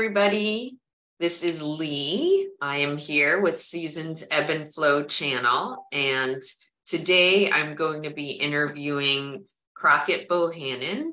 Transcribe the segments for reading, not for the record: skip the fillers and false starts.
everybody. This is Lee. I am here with Season's Ebb and Flow channel, and today I'm going to be interviewing Crockett Bohannon,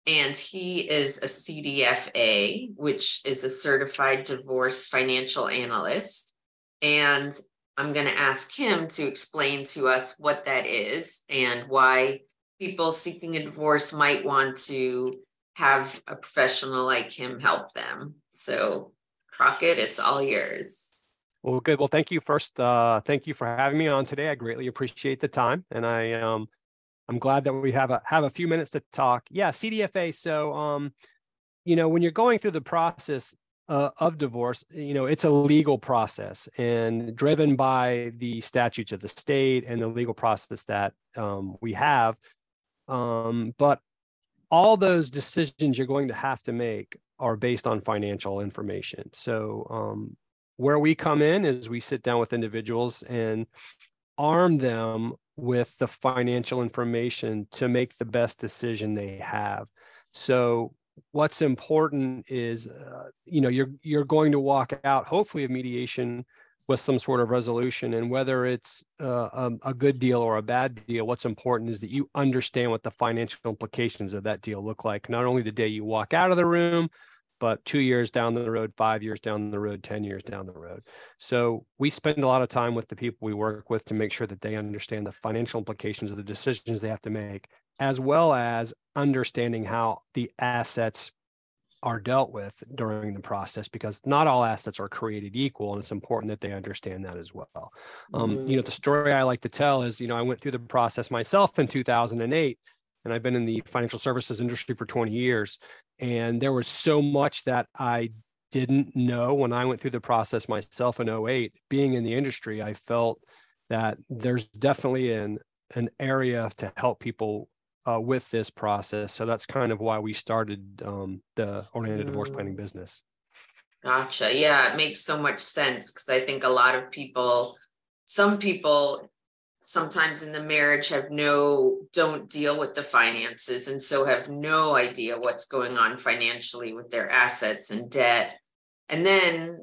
and he is a CDFA, which is a Certified Divorce Financial Analyst, and I'm going to ask him to explain to us what that is and why people seeking a divorce might want to have a professional like him help them. So Crockett, it's all yours. Well, good. Well, thank you first. Thank you for having me on today. I greatly appreciate the time, and I'm glad that we have a few minutes to talk. Yeah, CDFA. So, when you're going through the process of divorce, it's a legal process and driven by the statutes of the state and the legal process that we have. But all those decisions you're going to have to make are based on financial information. So where we come in is we sit down with individuals and arm them with the financial information to make the best decision they have. So what's important is, you're going to walk out, hopefully, of mediation with some sort of resolution, and whether it's a good deal or a bad deal, what's important is that you understand what the financial implications of that deal look like, not only the day you walk out of the room, but 2 years down the road, 5 years down the road, 10 years down the road. So we spend a lot of time with the people we work with to make sure that they understand the financial implications of the decisions they have to make, as well as understanding how the assets are dealt with during the process, because not all assets are created equal, and it's important that they understand that as well. The story I like to tell is, I went through the process myself in 2008, and I've been in the financial services industry for 20 years, and there was so much that I didn't know when I went through the process myself in 2008. Being in the industry, I felt that there's definitely an area to help people with this process. So that's kind of why we started the oriented divorce planning business. Gotcha. Yeah, it makes so much sense, because I think a lot of people, some people sometimes in the marriage don't deal with the finances, and so have no idea what's going on financially with their assets and debt. And then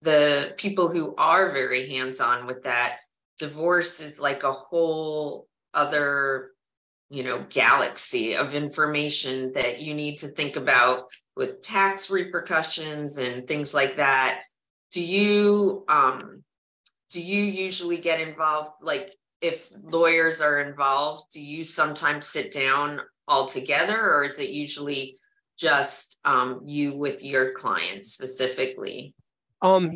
the people who are very hands-on with that, divorce is like a whole other galaxy of information that you need to think about with tax repercussions and things like that. Do you usually get involved? Like, if lawyers are involved, do you sometimes sit down all together, or is it usually just you with your clients specifically?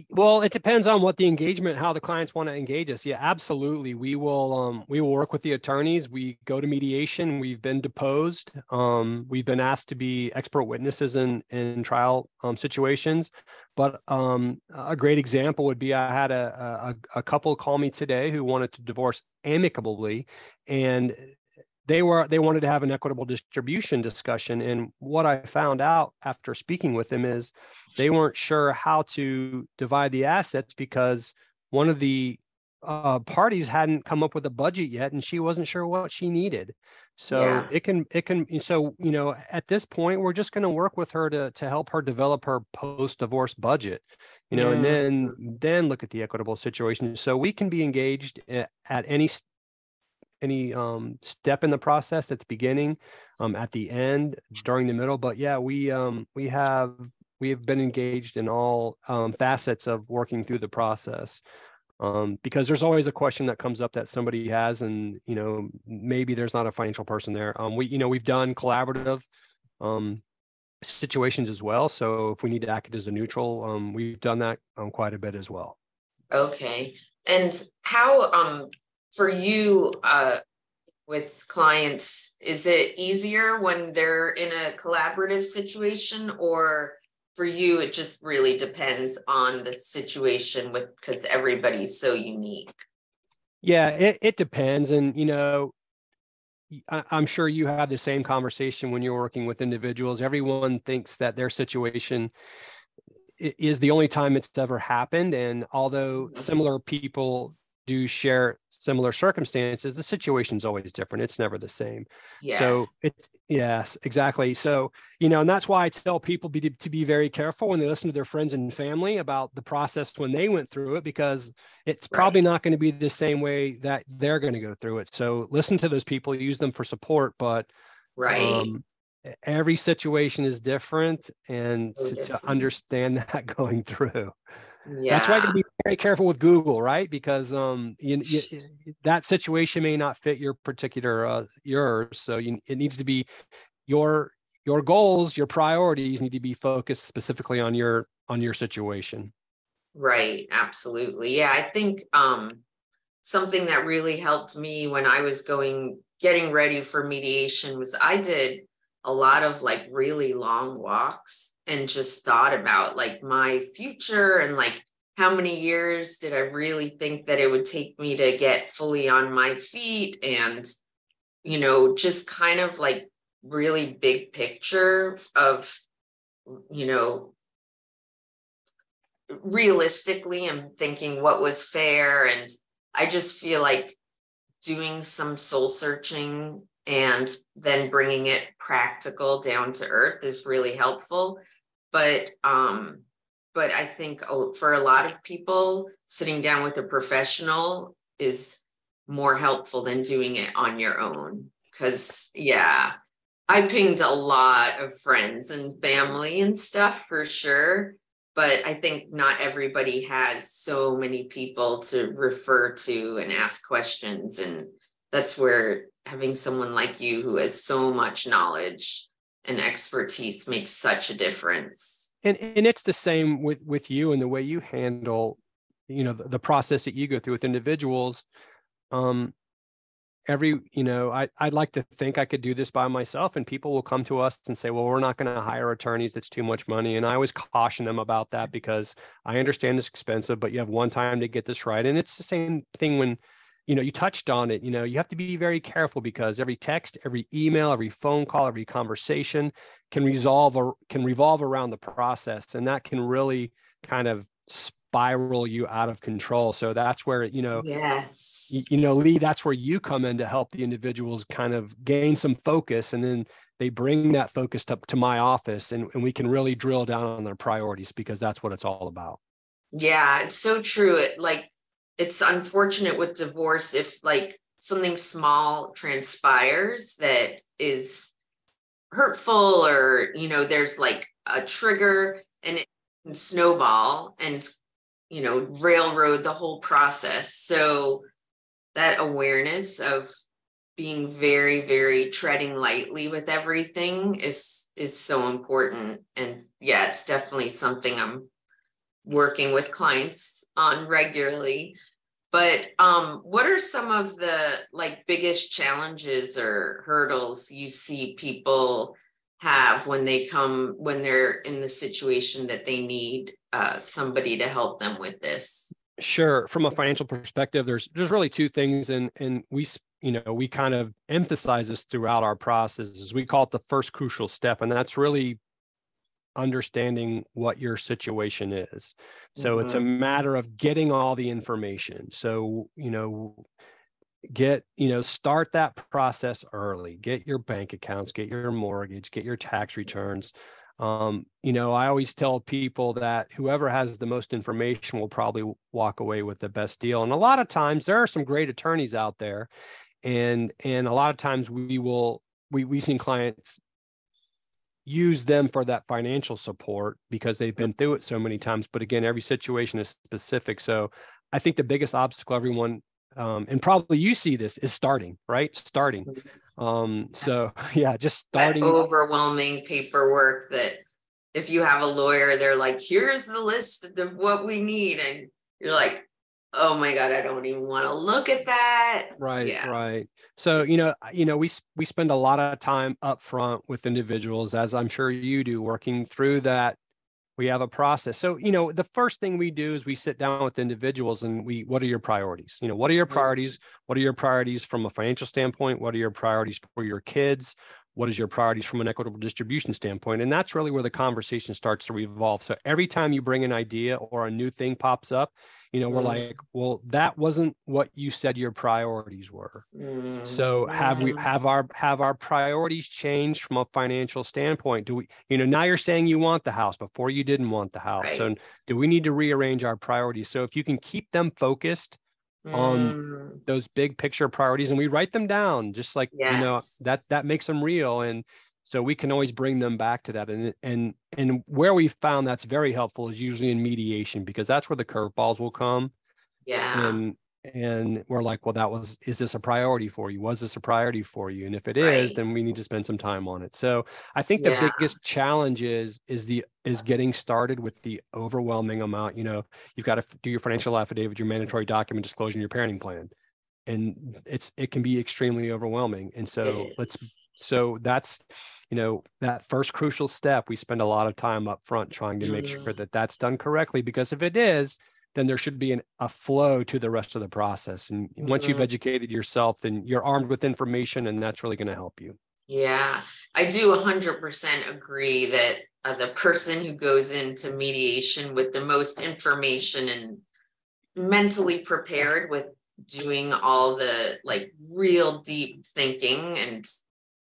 Well, it depends on what the engagement, how the clients want to engage us. Yeah, absolutely. We will work with the attorneys. We go to mediation. We've been deposed. We've been asked to be expert witnesses in trial situations. But a great example would be, I had a couple call me today who wanted to divorce amicably, and they wanted to have an equitable distribution discussion. And what I found out after speaking with them is they weren't sure how to divide the assets, because one of the parties hadn't come up with a budget yet, and she wasn't sure what she needed. So yeah. At this point, we're just going to work with her to help her develop her post-divorce budget, and then look at the equitable situation. So we can be engaged at any step in the process, at the beginning, at the end, during the middle. But yeah, we have been engaged in all facets of working through the process, because there's always a question that comes up that somebody has, and maybe there's not a financial person there. We've done collaborative situations as well. So if we need to act as a neutral, we've done that quite a bit as well. Okay. And how for you, with clients, is it easier when they're in a collaborative situation, or for you, it just really depends on the situation because everybody's so unique? Yeah, it depends. And, I'm sure you had the same conversation when you're working with individuals. Everyone thinks that their situation is the only time it's ever happened. And although similar people do share similar circumstances, the situation's always different. It's never the same. So Yes. yes, exactly. So, and that's why I tell people to be very careful when they listen to their friends and family about the process when they went through it, because it's Right. probably not going to be the same way that they're going to go through it. So listen to those people, use them for support, but Right. um, every situation is different, and So to different. understand that going through. That's why you got to Yeah. be very careful with Google, right? Because that situation may not fit your particular yours. So it needs to be your goals, your priorities need to be focused specifically on your situation. Right. Absolutely. Yeah. I think something that really helped me when I was getting ready for mediation was I did a lot of like really long walks and just thought about like my future and like how many years did I really think that it would take me to get fully on my feet, and just kind of like really big picture of you know realistically and thinking what was fair. And I just feel like doing some soul searching and then bringing it practical down to earth is really helpful. But I think for a lot of people, sitting down with a professional is more helpful than doing it on your own. Because yeah, I pinged a lot of friends and family and stuff for sure, but I think not everybody has so many people to refer to and ask questions. And that's where having someone like you who has so much knowledge and expertise makes such a difference. And it's the same with you and the way you handle, the process that you go through with individuals. Um, I'd like to think I could do this by myself, and people will come to us and say, well, we're not going to hire attorneys. It's too much money. And I always caution them about that, because I understand it's expensive, but you have one time to get this right. And it's the same thing when, you touched on it, you have to be very careful, because every text, every email, every phone call, every conversation can revolve around the process. And that can really kind of spiral you out of control. So that's where, Yes. Lee, that's where you come in to help the individuals kind of gain some focus, and then they bring that focus to my office, and we can really drill down on their priorities, because that's what it's all about. Yeah, it's so true. It's unfortunate with divorce if like something small transpires that is hurtful, or there's like a trigger, and it can snowball and railroad the whole process. So that awareness of being very, very treading lightly with everything is so important. And yeah, it's definitely something I'm working with clients on regularly. But what are some of the like biggest challenges or hurdles you see people have when they're in the situation that they need somebody to help them with this? Sure. From a financial perspective, there's really two things, and we kind of emphasize this throughout our processes. We call it the first crucial step, and that's really understanding what your situation is. So it's a Mm-hmm. matter of getting all the information. So, start that process early. Get your bank accounts, get your mortgage, get your tax returns. I always tell people that whoever has the most information will probably walk away with the best deal. And a lot of times there are some great attorneys out there, and a lot of times we've seen clients use them for that financial support because they've been through it so many times. But again, every situation is specific. So I think the biggest obstacle everyone, and probably you see this, is starting, right? Starting. So Yes. yeah, just That starting. overwhelming paperwork that if you have a lawyer, they're like, here's the list of what we need. And you're like, oh my God, I don't even want to look at that. Right, Yeah. right. So, we spend a lot of time up front with individuals, as I'm sure you do, working through that. We have a process. So, the first thing we do is we sit down with individuals and what are your priorities? What are your priorities? What are your priorities from a financial standpoint? What are your priorities for your kids? what is your priorities from an equitable distribution standpoint? And that's really where the conversation starts to revolve. So every time you bring an idea or a new thing pops up, we're like, well, that wasn't what you said your priorities were. So have our priorities changed from a financial standpoint? Do we, now you're saying you want the house, before you didn't want the house. So do we need to rearrange our priorities? So if you can keep them focused on those big picture priorities, and we write them down, just like, that makes them real. And so we can always bring them back to that. And where we found that's very helpful is usually in mediation, because that's where the curveballs will come. And we're like, well, is this a priority for you? Was this a priority for you? And if it is, then we need to spend some time on it. So I think the biggest challenge is getting started with the overwhelming amount. You've got to do your financial affidavit, your mandatory document disclosure, and your parenting plan. And it can be extremely overwhelming. And so that's, that first crucial step, we spend a lot of time up front trying to make sure that that's done correctly, because if it is, then there should be a flow to the rest of the process. And once you've educated yourself, then you're armed with information, and that's really going to help you. Yeah, I do 100% agree that the person who goes into mediation with the most information and mentally prepared with doing all the real deep thinking and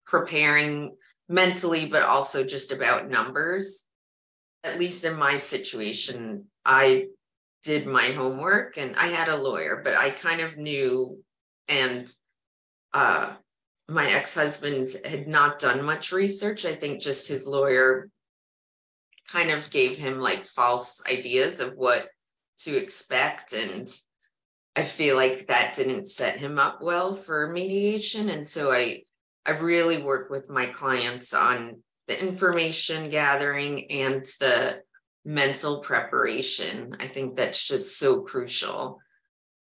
preparing mentally, but also just about numbers. At least in my situation, I did my homework and I had a lawyer, but I kind of knew, and my ex-husband had not done much research. I think just his lawyer kind of gave him false ideas of what to expect. And I feel like that didn't set him up well for mediation. And so I really work with my clients on the information gathering and the mental preparation. I think that's just so crucial.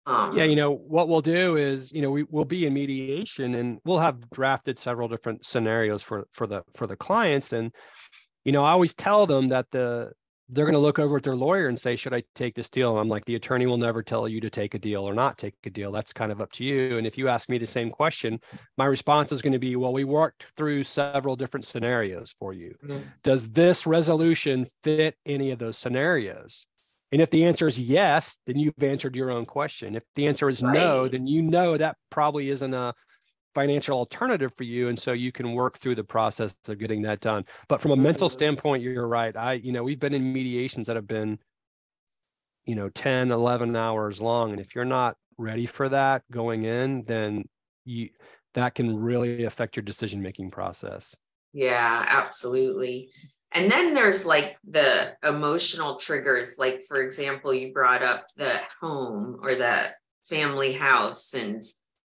What we'll do is, we'll be in mediation, and we'll have drafted several different scenarios for the clients. And, I always tell them that they're going to look over at their lawyer and say, should I take this deal? And I'm like, the attorney will never tell you to take a deal or not take a deal. That's kind of up to you. And if you ask me the same question, my response is going to be, well, we worked through several different scenarios for you. Does this resolution fit any of those scenarios? And if the answer is yes, then you've answered your own question. If the answer is no, then that probably isn't a financial alternative for you. And so you can work through the process of getting that done. But from a mental standpoint, you're right. We've been in mediations that have been, 10, 11 hours long. And if you're not ready for that going in, then that can really affect your decision-making process. Yeah, absolutely. And then there's the emotional triggers. For example, you brought up the home or the family house, and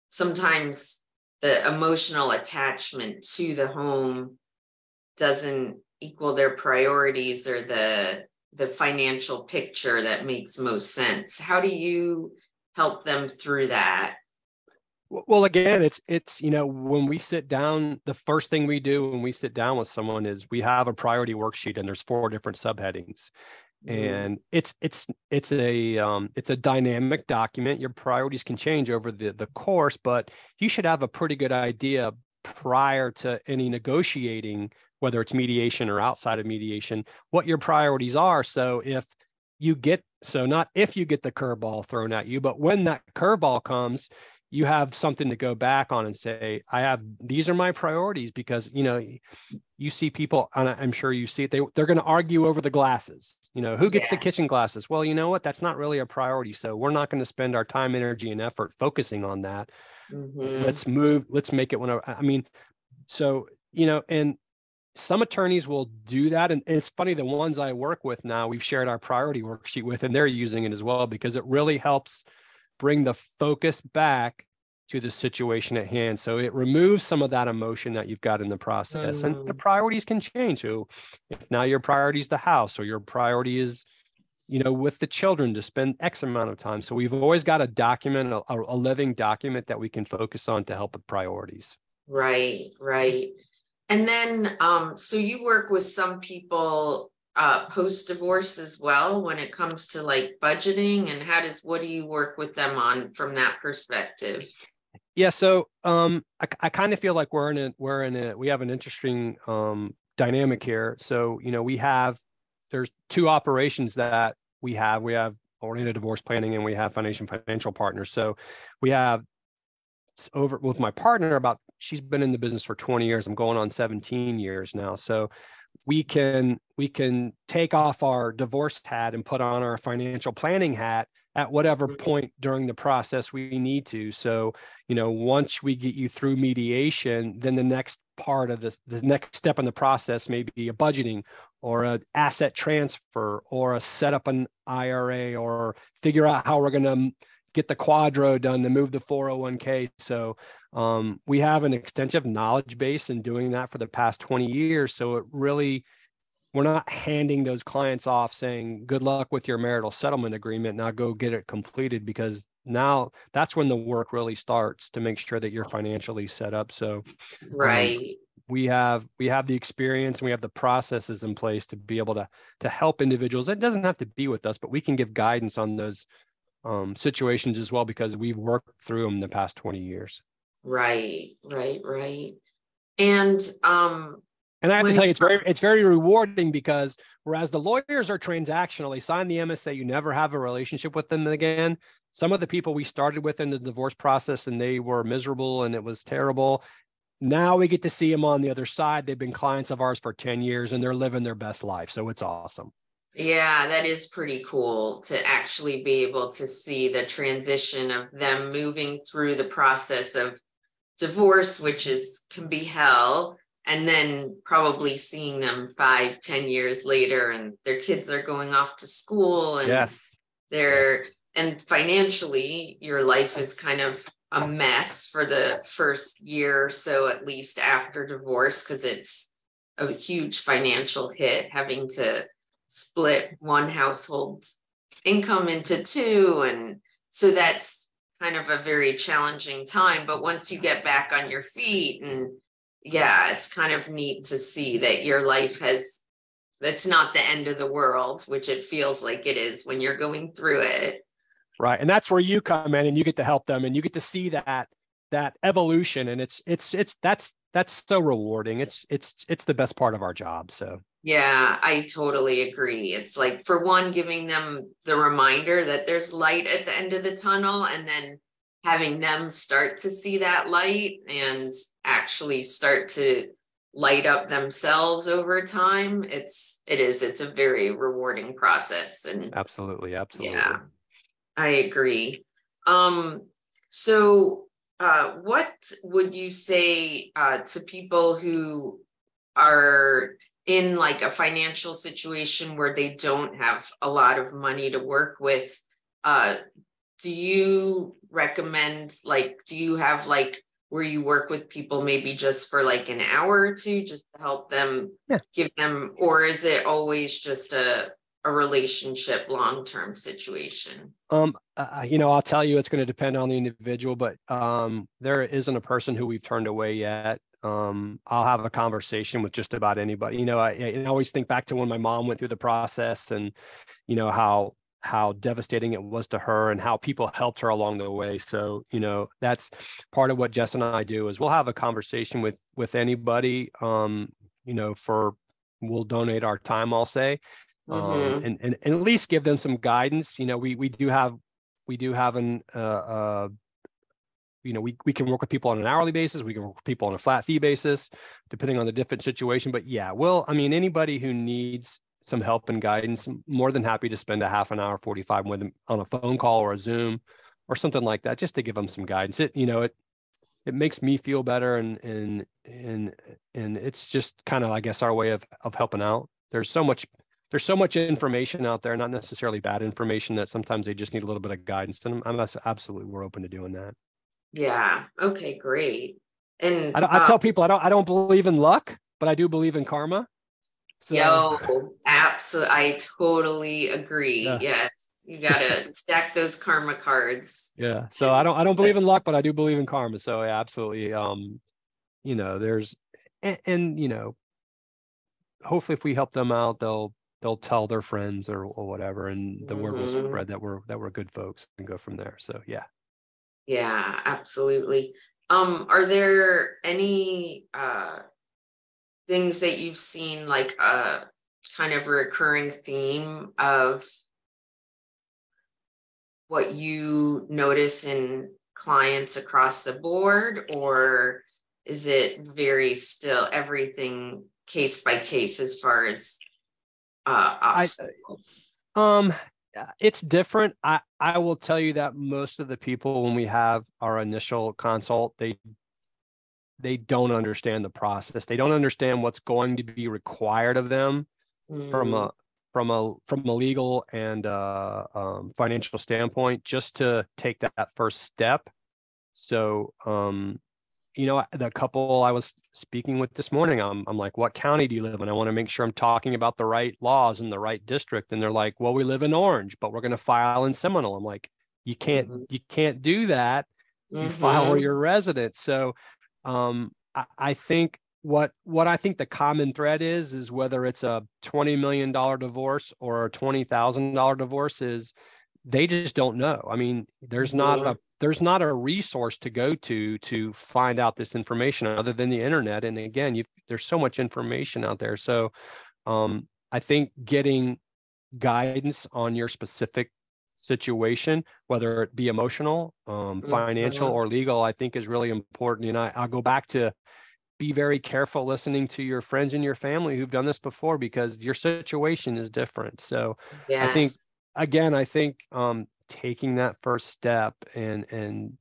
sometimes the emotional attachment to the home doesn't equal their priorities or the financial picture that makes most sense. How do you help them through that? Well, again, it's when we sit down, the first thing we do when we sit down with someone is we have a priority worksheet, and there's 4 different subheadings. And it's a dynamic document. Your priorities can change over the course, but you should have a pretty good idea prior to any negotiating, whether it's mediation or outside of mediation, what your priorities are. So not if you get the curveball thrown at you, but when that curveball comes, you have something to go back on and say, these are my priorities, because, you see people, and I'm sure you see it, they're going to argue over the glasses, who gets the kitchen glasses? Well, you know what? That's not really a priority. So we're not going to spend our time, energy, and effort focusing on that. Let's make it and some attorneys will do that. And it's funny, the ones I work with now, we've shared our priority worksheet with, and they're using it as well, because it really helps bring the focus back to the situation at hand. So it removes some of that emotion that you've got in the process, and the priorities can change. So if now your priority is the house, or your priority is, with the children to spend X amount of time. So we've always got a document, a living document that we can focus on to help with priorities. Right. And then, so you work with some people post-divorce as well when it comes to budgeting, and what do you work with them on from that perspective? Yeah, so I kind of feel like we have an interesting dynamic here. So, there's two operations that we have. We have oriented divorce planning and we have financial partners. So we have over with my partner she's been in the business for 20 years. I'm going on 17 years now. So we can take off our divorce hat and put on our financial planning hat at whatever point during the process we need to. So, once we get you through mediation, then the next part of the next step in the process may be a budgeting or an asset transfer or a set up an IRA or figure out how we're going to get the quadro done to move the 401k. So we have an extensive knowledge base in doing that for the past 20 years. So we're not handing those clients off saying, good luck with your marital settlement agreement. Now go get it completed, because now that's when the work really starts to make sure that you're financially set up. So Right. we have the experience and we have the processes in place to be able to help individuals. It doesn't have to be with us, but we can give guidance on those situations as well, because we've worked through them the past 20 years. Right. And I have to tell you, it's very rewarding, because whereas the lawyers are transactional, they sign the MSA, you never have a relationship with them again. Some of the people we started with in the divorce process and they were miserable and it was terrible. Now we get to see them on the other side. They've been clients of ours for 10 years and they're living their best life. So it's awesome. Yeah, that is pretty cool to actually be able to see the transition of them moving through the process of divorce, which can be hell, and then probably seeing them 5-10 years later and their kids are going off to school and yes. And financially your life is kind of a mess for the first year or so, at least after divorce, because it's a huge financial hit having to split one household's income into two. And so that's kind of a very challenging time. But once you get back on your feet, and yeah, it's kind of neat to see that your life that's not the end of the world, which it feels like it is when you're going through it. Right. And that's where you come in and you get to help them and you get to see that evolution. And that's so rewarding. It's the best part of our job. So yeah, I totally agree. It's like, for one, giving them the reminder that there's light at the end of the tunnel, and then having them start to see that light and actually start to light up themselves over time. It's a very rewarding process. And absolutely. yeah, I agree. So what would you say to people who are in like a financial situation where they don't have a lot of money to work with? Do you recommend, do you have where you work with people maybe just for like an hour or two just to help them, give them, or is it always just a relationship long-term situation? I'll tell you, it's going to depend on the individual, but there isn't a person who we've turned away yet. I'll have a conversation with just about anybody. I always think back to when my mom went through the process and, how devastating it was to her and how people helped her along the way. So, that's part of what Jess and I do is we'll have a conversation with anybody, we'll donate our time, I'll say. And at least give them some guidance. We do have an we can work with people on an hourly basis. We can work with people on a flat fee basis, depending on the different situation. But yeah, anybody who needs some help and guidance, I'm more than happy to spend a half an hour, 45 with them on a phone call or a Zoom or something like that, just to give them some guidance. It makes me feel better, and it's just kind of, I guess, our way of helping out. There's so much information out there, not necessarily bad information, that sometimes they just need a little bit of guidance. And we're open to doing that. Yeah. Okay, great. And I tell people I don't believe in luck, but I do believe in karma. So absolutely. I totally agree. Yeah. Yes. You got to stack those karma cards. Yeah. So I don't believe in luck, but I do believe in karma. So yeah, absolutely. There's, hopefully if we help them out, they'll tell their friends or whatever, and the word will spread that we're good folks, and go from there. So yeah. Yeah, absolutely. Are there any things that you've seen, like a kind of recurring theme of what you notice in clients across the board, or is it very still everything case by case as far as obstacles? Um, it's different. I will tell you that most of the people, when we have our initial consult, they don't understand the process. They don't understand what's going to be required of them from Mm, a legal and financial standpoint, just to take that first step. So the couple I was speaking with this morning, I'm like, what county do you live in? I want to make sure I'm talking about the right laws in the right district. And they're like, well, we live in Orange, but we're going to file in Seminole. I'm like, you can't do that. You file where you're resident. So I think what I think the common thread is whether it's a $20 million divorce or a $20,000 divorce, is they just don't know. I mean, there's not a resource to go to find out this information other than the internet. And again, there's so much information out there. So I think getting guidance on your specific situation, whether it be emotional, financial, or legal, I think is really important. And I'll go back to be very careful listening to your friends and your family who've done this before, because your situation is different. So I think, yes. again, taking that first step and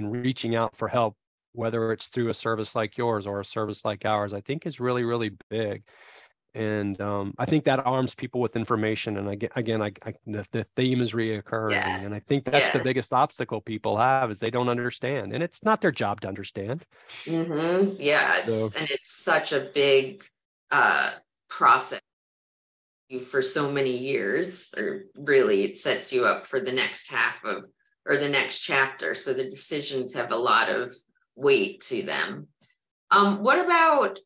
reaching out for help, whether it's through a service like yours or a service like ours, I think is really, really big. And I think that arms people with information. And the theme is reoccurring. And I Yes. think that's the Yes. biggest obstacle people have, is they don't understand. And it's not their job to understand. Yeah, So it's such a big process for so many years, or really it sets you up for the next half of, or the next chapter. So the decisions have a lot of weight to them. What about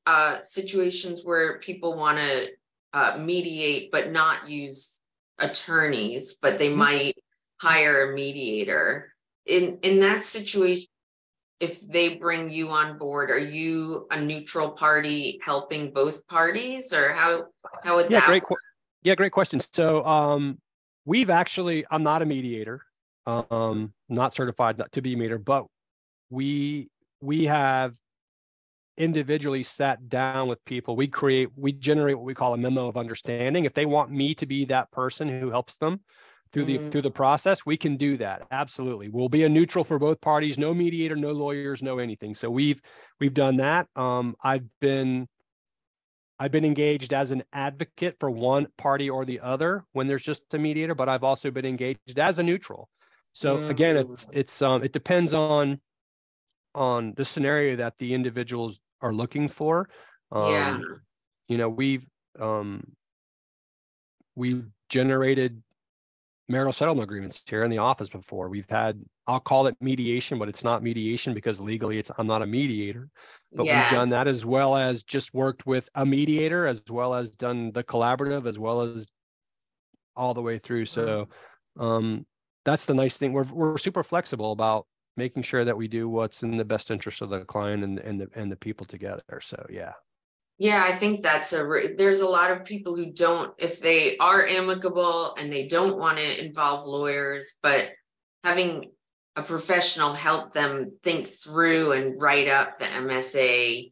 situations where people want to mediate but not use attorneys, but they might hire a mediator? In that situation, if they bring you on board, are you a neutral party helping both parties, or how would yeah, that great. work? Yeah, great question. So I'm not a mediator, not certified to be a mediator, but we have individually sat down with people. We generate what we call a memo of understanding. If they want me to be that person who helps them through the process, we can do that. Absolutely. We'll be a neutral for both parties, no mediator, no lawyers, no anything. So we've done that. I've been engaged as an advocate for one party or the other when there's just a mediator, but I've also been engaged as a neutral. So again, it depends on the scenario that the individuals are looking for. Yeah. You know, we've generated marital settlement agreements here in the office before. I'll call it mediation, but it's not mediation because legally I'm not a mediator. But we've done that, Yes. as well as just worked with a mediator, as well as done the collaborative, as well as all the way through. So that's the nice thing. We're super flexible about making sure that we do what's in the best interest of the client and the people together. So yeah. Yeah, I think there's a lot of people who don't, if they are amicable and they don't want to involve lawyers, but having a professional help them think through and write up the MSA,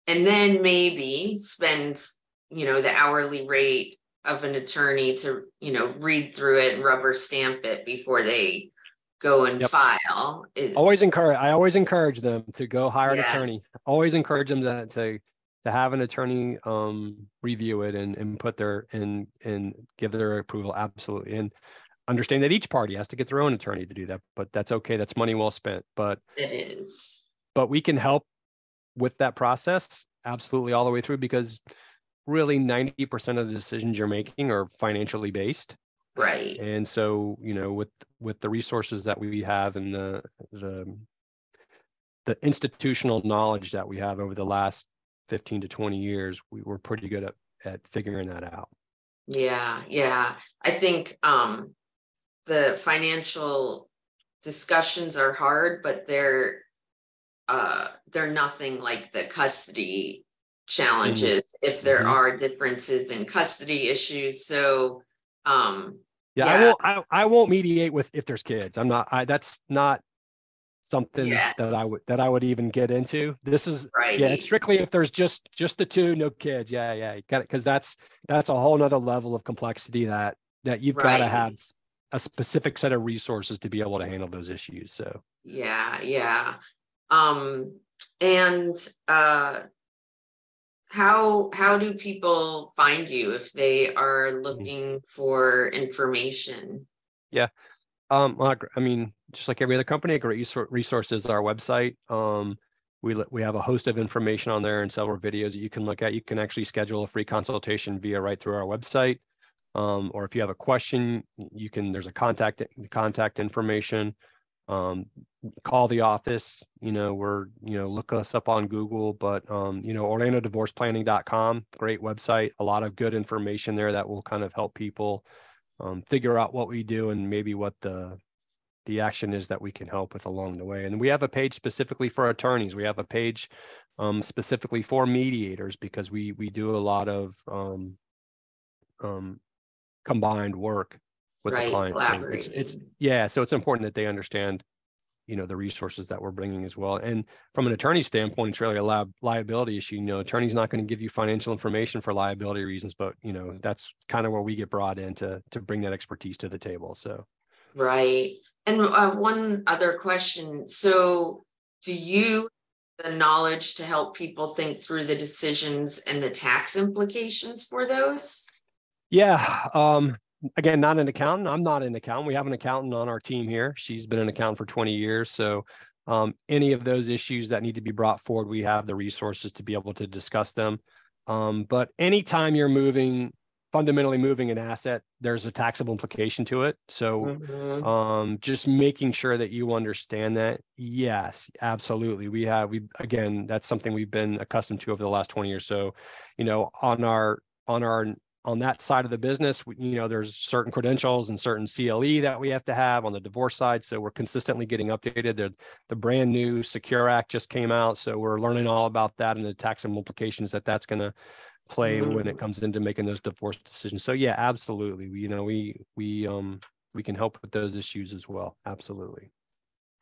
and then maybe spend, the hourly rate of an attorney to, read through it and rubber stamp it before they go and Yep. file. I always encourage them to go hire an attorney. Yes. Always encourage them to have an attorney review it and put and give their approval. Absolutely. And understand that each party has to get their own attorney to do that, but that's okay. That's money well spent. But It is. we can help with that process absolutely all the way through, because really 90% of the decisions you're making are financially based. Right. And so, with the resources that we have and the institutional knowledge that we have over the last 15 to 20 years, we were pretty good at figuring that out. Yeah. I think the financial discussions are hard, but they're nothing like the custody challenges if there are differences in custody issues. So yeah, I won't mediate with if there's kids. That's not something yes, that I would even get into. This is right, it's strictly if there's just the two, no kids. Yeah, you got it, because that's a whole nother level of complexity that you've got to have right, a specific set of resources to be able to handle those issues. So yeah. And how do people find you if they are looking for information? yeah, well, I mean, just like every other company, a great resource is our website. We have a host of information on there and several videos that you can look at. You can actually schedule a free consultation right through our website. Or if you have a question, there's a contact information. Call the office, look us up on Google, but OrlandoDivorcePlanning.com, great website, a lot of good information there that will kind of help people figure out what we do and maybe what the action is that we can help with along the way. And we have a page specifically for attorneys. We have a page specifically for mediators, because we do a lot of combined work with the Right, clients. So it's important that they understand the resources that we're bringing as well. And from an attorney standpoint, it's really a liability issue. Attorney's not going to give you financial information for liability reasons, but that's kind of where we get brought in to bring that expertise to the table. So right. And one other question. So do you have the knowledge to help people think through the decisions and the tax implications for those? yeah, again, not an accountant. I'm not an accountant. We have an accountant on our team here. She's been an accountant for 20 years. So any of those issues that need to be brought forward, we have the resources to be able to discuss them. But anytime you're fundamentally moving an asset, there's a taxable implication to it. So just making sure that you understand that. Yes, absolutely. Again, that's something we've been accustomed to over the last 20 years. So, on that side of the business, there's certain credentials and certain CLE that we have to have on the divorce side. So we're consistently getting updated. The brand new Secure Act just came out. So we're learning all about that and the tax implications that's going to play when it comes into making those divorce decisions. So yeah, absolutely. We can help with those issues as well. Absolutely.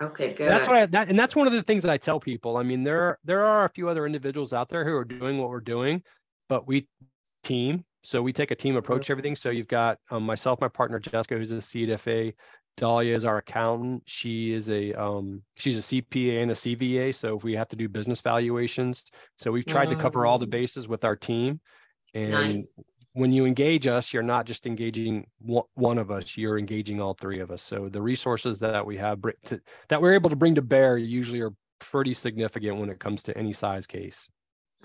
Okay, good. That's one of the things that I tell people. I mean, there are a few other individuals out there who are doing what we're doing, but we team. So we take a team approach to everything. So you've got myself, my partner Jessica, who's a CDFA. Dahlia is our accountant. She's a CPA and a CVA. So if we have to do business valuations, so we've tried to cover all the bases with our team. And when you engage us, you're not just engaging one of us, you're engaging all three of us. So the resources that we have that we're able to bring to bear usually are pretty significant when it comes to any size case.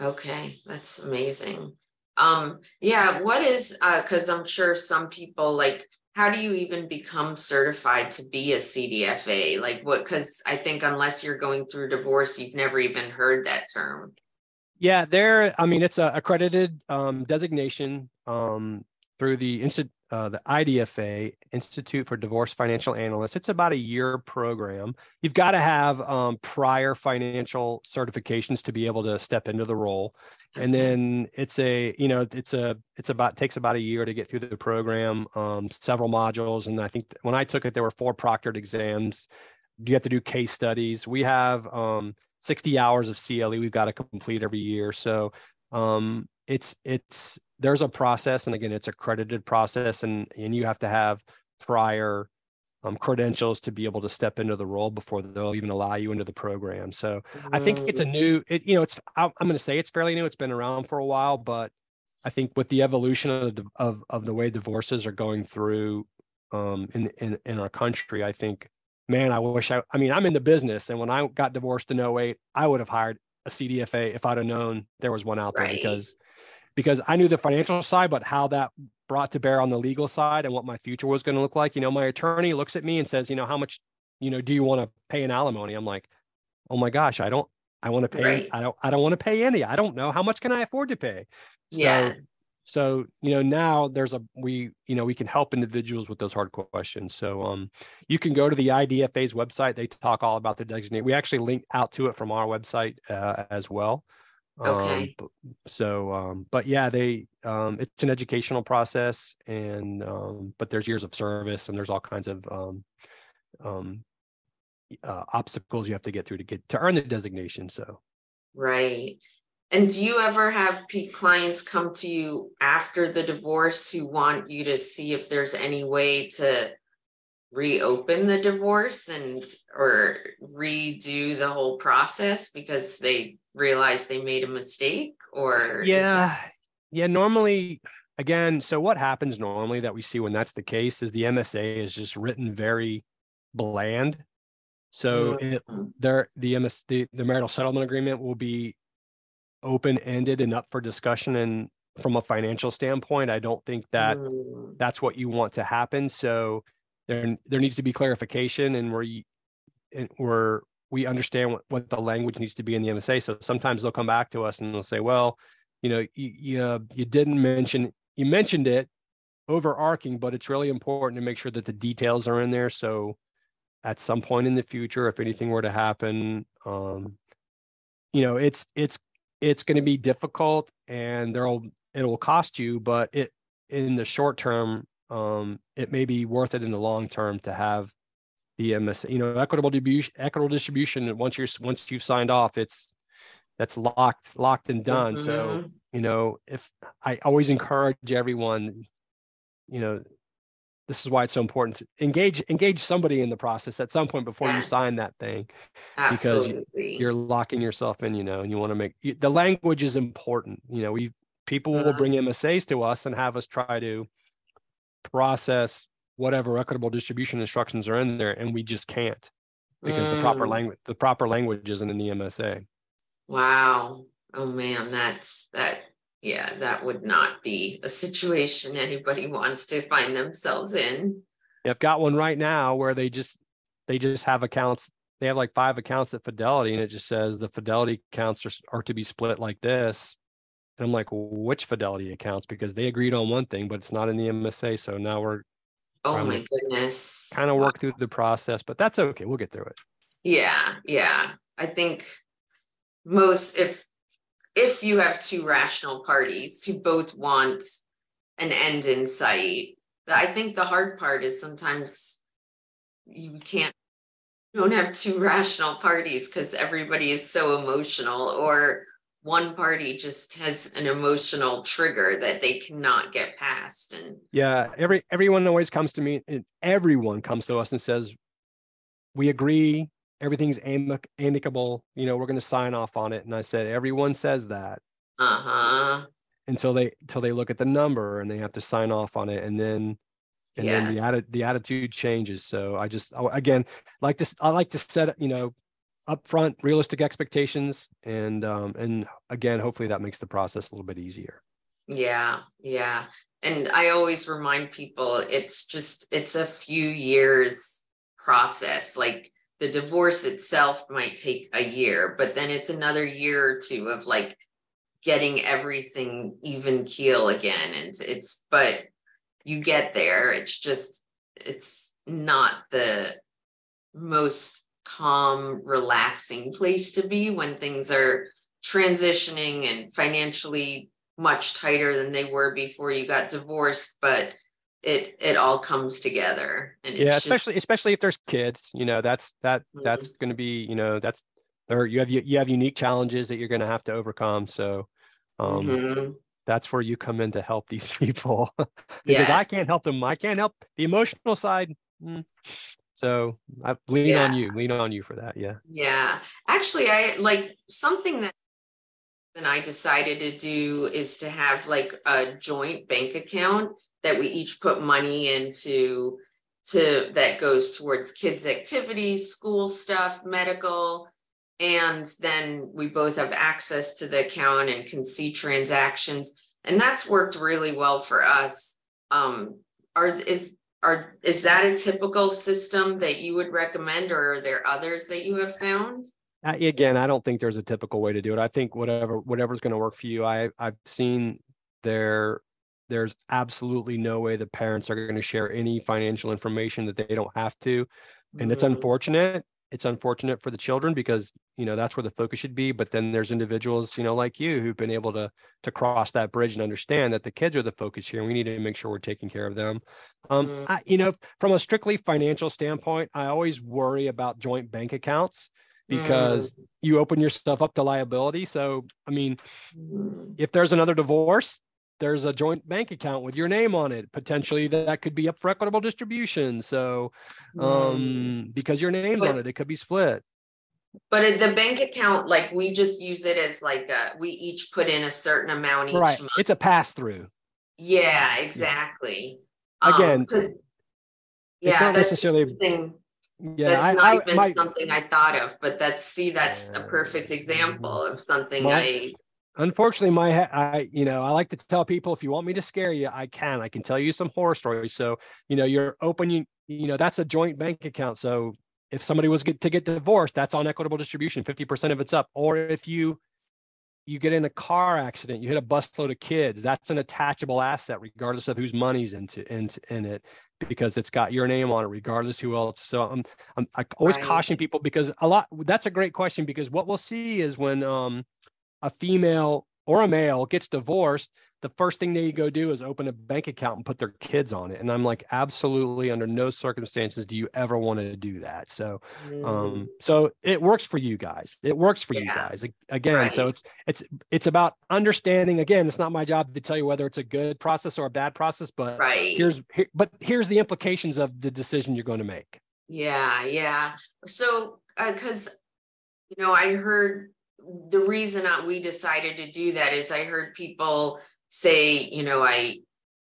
Okay, that's amazing. What is because I'm sure some people how do you even become certified to be a CDFA? Because I think unless you're going through divorce, you've never even heard that term. Yeah, it's a accredited designation through the IDFA, Institute for Divorce Financial Analysts. It's about a year program. You've got to have prior financial certifications to be able to step into the role. And then takes about a year to get through the program, several modules. And I think when I took it, there were 4 proctored exams. You have to do case studies. We have 60 hours of CLE we've got to complete every year. So there's a process, and again, it's a accredited process, and you have to have prior credentials to be able to step into the role before they'll even allow you into the program. So I think it's I'm going to say it's fairly new. It's been around for a while, but I think with the evolution of the way divorces are going through in our country, I think, man, I'm in the business, and when I got divorced in 2008, I would have hired a CDFA if I'd have known there was one out there, because I knew the financial side, but how that brought to bear on the legal side and what my future was going to look like. My attorney looks at me and says, how much, do you want to pay in alimony? I'm like, oh my gosh, I want to pay. I don't want to pay any. I don't know. How much can I afford to pay? So So, now we can help individuals with those hard questions. So, you can go to the IDFA's website. They talk all about the designate. We actually link out to it from our website as well. Okay. But yeah, it's an educational process, and but there's years of service, and there's all kinds of obstacles you have to get through to earn the designation. So. Right. And do you ever have clients come to you after the divorce who want you to see if there's any way to reopen the divorce or redo the whole process because they realize they made a mistake? Or Yeah, normally, again, so what happens normally that we see when that's the case is the MSA is just written very bland. So the marital settlement agreement will be open-ended and up for discussion. And from a financial standpoint, I don't think that that's what you want to happen. So there needs to be clarification, and we understand what the language needs to be in the MSA. So sometimes they'll come back to us and they'll say, well, you didn't you mentioned it overarching, but it's really important to make sure that the details are in there. So at some point in the future, if anything were to happen, it's going to be difficult, and it will cost you, but in the short term, it may be worth it in the long term to have the MSA, equitable distribution. Once you've signed off, that's locked and done. So, if I always encourage everyone, this is why it's so important to engage somebody in the process at some point before you sign that thing, because you're locking yourself in, and you want to make the language is important. People will bring MSAs to us and have us try to process whatever equitable distribution instructions are in there, and we just can't, because the proper language isn't in the MSA. Wow. Oh man, that would not be a situation anybody wants to find themselves in. I've got one right now where they just have accounts. They have like 5 accounts at Fidelity, and it just says the Fidelity accounts are to be split like this. And I'm like, well, which Fidelity accounts? Because they agreed on one thing, but it's not in the MSA. So now we're my goodness, kind of work through the process, but that's okay. We'll get through it. Yeah. I think if you have 2 rational parties who both want an end in sight, I think the hard part is sometimes you don't have 2 rational parties because everybody is so emotional, or one party just has an emotional trigger that they cannot get past. And everyone always comes to me, and everyone comes to us and says, we agree, everything's amicable, we're going to sign off on it. And I said, everyone says that until they look at the number and they have to sign off on it, and then the attitude changes. So I like to set upfront realistic expectations, and again, hopefully that makes the process a little bit easier. Yeah. And I always remind people it's a few years process. Like the divorce itself might take a year, but then it's another year or 2 of like getting everything even keel again. And but you get there. It's not the most calm, relaxing place to be when things are transitioning and financially much tighter than they were before you got divorced, but it all comes together. And especially if there's kids, that's going to be, you have unique challenges that you're going to have to overcome. So that's where you come in to help these people, because I can't help them. I can't help the emotional side. So I lean on you for that. Yeah. Actually, I like something that I decided to do is to have like a joint bank account that we each put money into that goes towards kids' activities, school stuff, medical. And then we both have access to the account and can see transactions. And that's worked really well for us. Is that a typical system that you would recommend, or are there others that you have found? Again, I don't think there's a typical way to do it. I think whatever's going to work for you. I've seen there there's absolutely no way the parents are going to share any financial information that they don't have to. And it's unfortunate. It's unfortunate for the children because, that's where the focus should be. But then there's individuals, like you, who've been able to cross that bridge and understand that the kids are the focus here. And we need to make sure we're taking care of them. From a strictly financial standpoint, I always worry about joint bank accounts because you open yourself up to liability. So, I mean, if there's another divorce, there's a joint bank account with your name on it. Potentially that could be up for equitable distribution. So, because your name's on it, it could be split. But at the bank account, like we just use it as like we each put in a certain amount each month. It's a pass through. Yeah, exactly. Again, yeah, not that's necessarily interesting. That's not even something I thought of, but that's a perfect example of something Unfortunately, I like to tell people, if you want me to scare you, I can tell you some horror stories. So, you're open, that's a joint bank account. So if somebody was to get divorced, that's on equitable distribution, 50% of it's up. Or if you get in a car accident, you hit a busload of kids, that's an attachable asset, regardless of whose money's in it, because it's got your name on it, regardless who else. So I always caution people, because that's a great question, because what we'll see is when a female or a male gets divorced, the first thing they go do is open a bank account and put their kids on it. And I'm like, absolutely, under no circumstances do you ever want to do that. So, so it works for you guys. It works for you guys. Again, so it's about understanding. Again, it's not my job to tell you whether it's a good process or a bad process, but here's the implications of the decision you're going to make. Yeah. So, because, I heard the reason we decided to do that is I heard people say,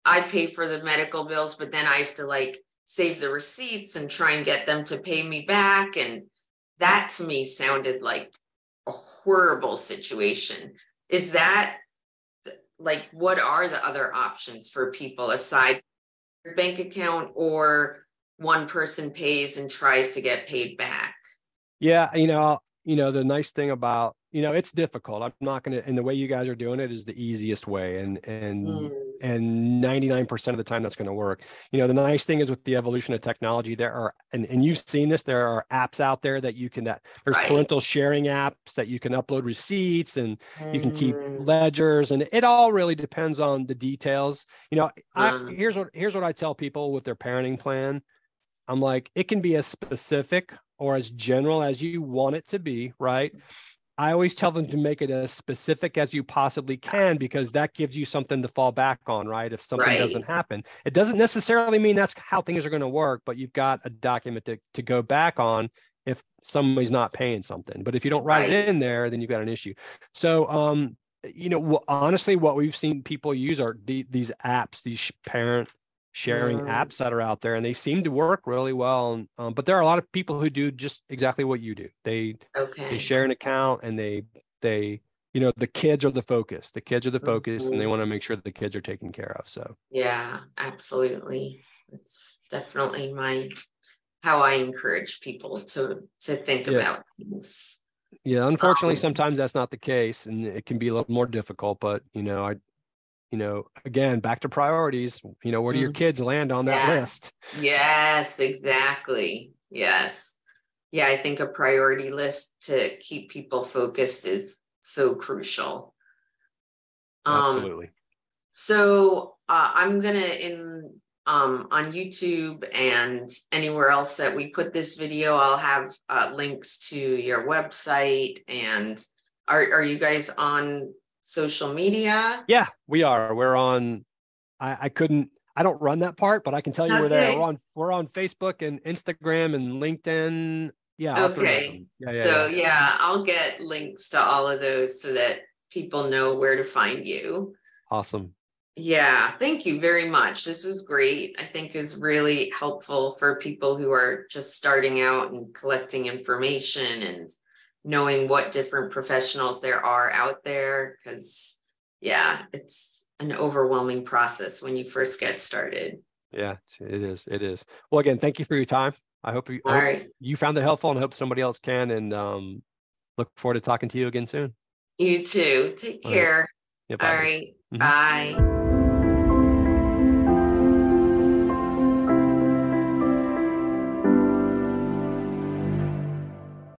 I pay for the medical bills, but then I have to like save the receipts and try and get them to pay me back. And that to me sounded like a horrible situation. Is that like, what are the other options for people aside from your bank account, or one person pays and tries to get paid back? Yeah. The nice thing about, it's difficult. I'm not going to, and the way you guys are doing it is the easiest way. And 99% of the time that's going to work. The nice thing is, with the evolution of technology, there are, and you've seen this, there are apps out there that there's parental sharing apps that you can upload receipts, and you can keep ledgers, and it all really depends on the details. Here's what I tell people with their parenting plan. I'm like, it can be as specific or as general as you want it to be, right? I always tell them to make it as specific as you possibly can, because that gives you something to fall back on, right? If something doesn't happen, it doesn't necessarily mean that's how things are going to work, but you've got a document to go back on if somebody's not paying something. But if you don't write it in there, then you've got an issue. So, honestly, what we've seen people use are these apps, these parent sharing apps that are out there, and they seem to work really well. But there are a lot of people who do just exactly what you do. They share an account, and they the kids are the focus. The kids are the focus, and they want to make sure that the kids are taken care of. So yeah, absolutely. It's definitely how I encourage people to think about things. Yeah, unfortunately, sometimes that's not the case, and it can be a little more difficult. But again, back to priorities. Where do your kids land on that list? Yes, exactly. Yes. Yeah, I think a priority list to keep people focused is so crucial. Absolutely. So I'm gonna on YouTube and anywhere else that we put this video, I'll have links to your website. And are you guys on social media? Yeah, we are. We're on. I don't run that part, but I can tell you we're there. We're on Facebook and Instagram and LinkedIn. Yeah. Okay. I'll get links to all of those so that people know where to find you. Awesome. Yeah, thank you very much. This was great. I think is really helpful for people who are just starting out and collecting information and knowing what different professionals there are out there, because it's an overwhelming process when you first get started. Yeah, it is. Well, again, thank you for your time. I hope you found it helpful, and I hope somebody else can, and look forward to talking to you again soon. You too. Take care. Yeah, all right. Bye.